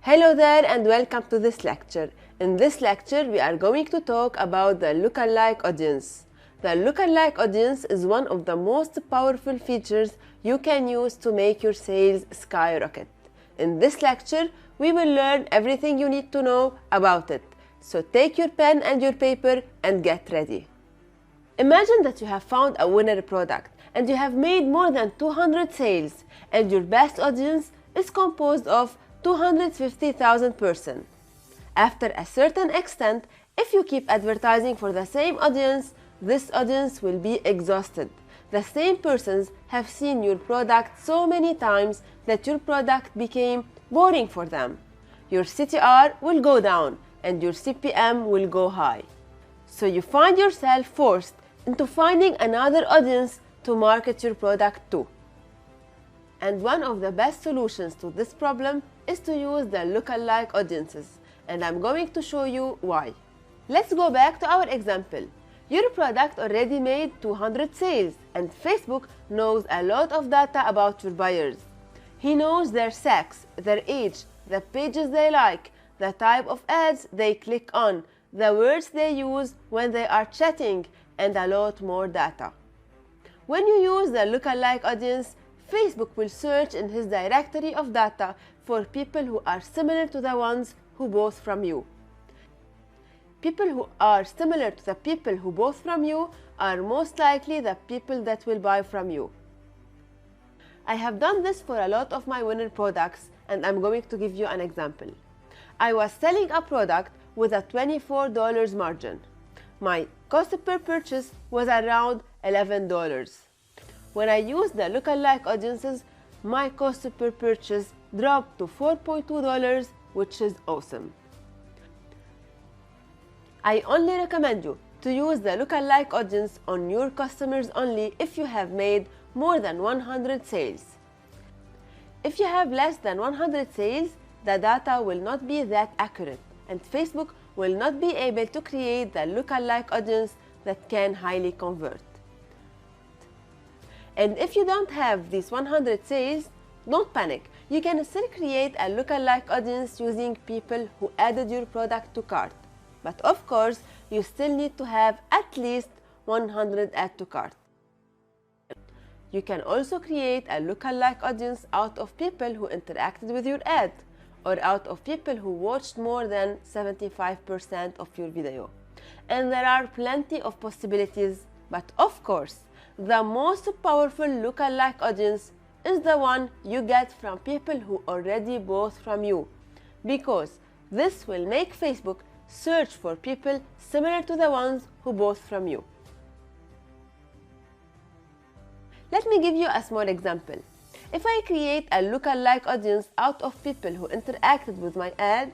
Hello there and welcome to this lecture. In this lecture, we are going to talk about the lookalike audience. The lookalike audience is one of the most powerful features you can use to make your sales skyrocket. In this lecture, we will learn everything you need to know about it. So take your pen and your paper and get ready. Imagine that you have found a winner product and you have made more than 200 sales, and your best audience is composed of 250,000 persons. After a certain extent, if you keep advertising for the same audience, this audience will be exhausted. The same persons have seen your product so many times that your product became boring for them. Your CTR will go down and your CPM will go high. So you find yourself forced into finding another audience to market your product to. And one of the best solutions to this problem is to use the lookalike audiences, and I'm going to show you why. Let's go back to our example. Your product already made 200 sales, and Facebook knows a lot of data about your buyers. He knows their sex, their age, the pages they like, the type of ads they click on, the words they use when they are chatting, and a lot more data. When you use the lookalike audience, Facebook will search in his directory of data for people who are similar to the ones who bought from you. People who are similar to the people who bought from you are most likely the people that will buy from you. I have done this for a lot of my winner products, and I'm going to give you an example. I was selling a product with a $24 margin. My cost per purchase was around $11. When I used the lookalike audiences, my cost per purchase dropped to $4.2, which is awesome. I only recommend you to use the lookalike audience on your customers only if you have made more than 100 sales. If you have less than 100 sales, the data will not be that accurate, and Facebook will not be able to create the lookalike audience that can highly convert. And if you don't have these 100 sales, don't panic. You can still create a lookalike audience using people who added your product to cart. But of course, you still need to have at least 100 add to cart. You can also create a lookalike audience out of people who interacted with your ad, or out of people who watched more than 75% of your video. And there are plenty of possibilities, but of course, the most powerful lookalike audience is the one you get from people who already bought from you, because this will make Facebook search for people similar to the ones who bought from you. Let me give you a small example. If I create a lookalike audience out of people who interacted with my ad,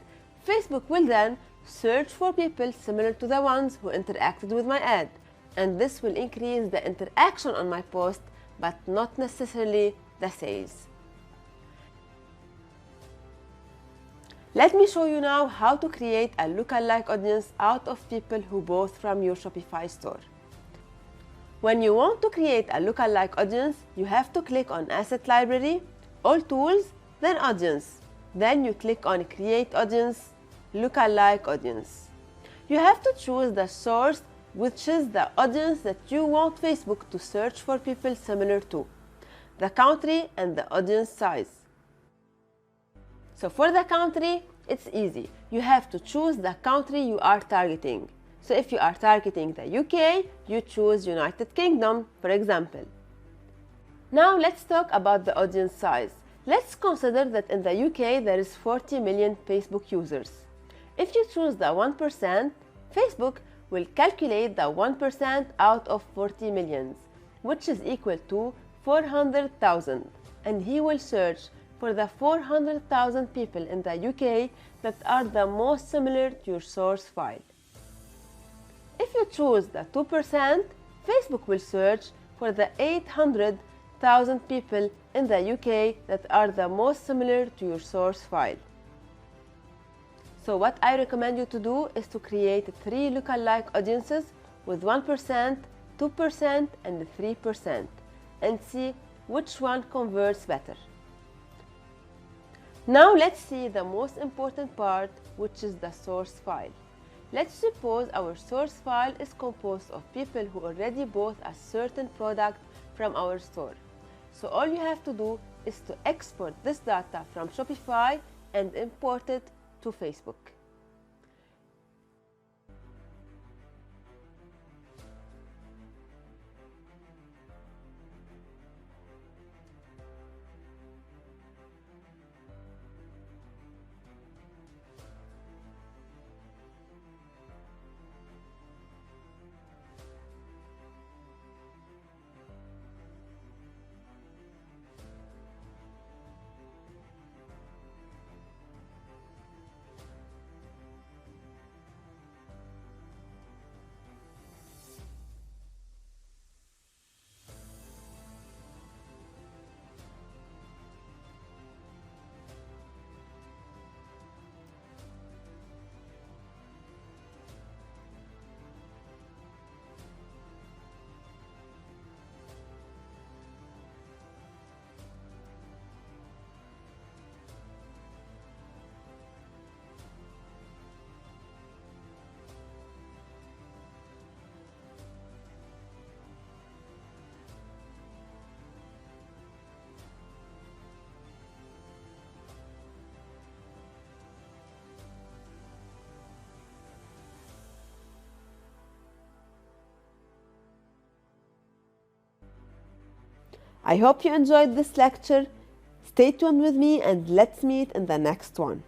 Facebook will then search for people similar to the ones who interacted with my ad, and this will increase the interaction on my post, but not necessarily the sales. Let me show you now how to create a lookalike audience out of people who bought from your Shopify store. When you want to create a lookalike audience, you have to click on Asset Library, All Tools, then Audience. Then you click on Create Audience, Lookalike Audience. You have to choose the source, which is the audience that you want Facebook to search for people similar to, the country, and the audience size. So for the country, it's easy. You have to choose the country you are targeting. So if you are targeting the UK, you choose United Kingdom, for example. Now let's talk about the audience size. Let's consider that in the UK there is 40 million Facebook users. If you choose the 1%, Facebook will calculate the 1% out of 40 millions, which is equal to 400,000, and he will search for the 400,000 people in the UK that are the most similar to your source file. If you choose the 2%, Facebook will search for the 800,000 people in the UK that are the most similar to your source file. So what I recommend you to do is to create 3 lookalike audiences with 1%, 2%, and 3%, and see which one converts better. Now let's see the most important part, which is the source file. Let's suppose our source file is composed of people who already bought a certain product from our store. So all you have to do is to export this data from Shopify and import it to Facebook. I hope you enjoyed this lecture. Stay tuned with me and let's meet in the next one.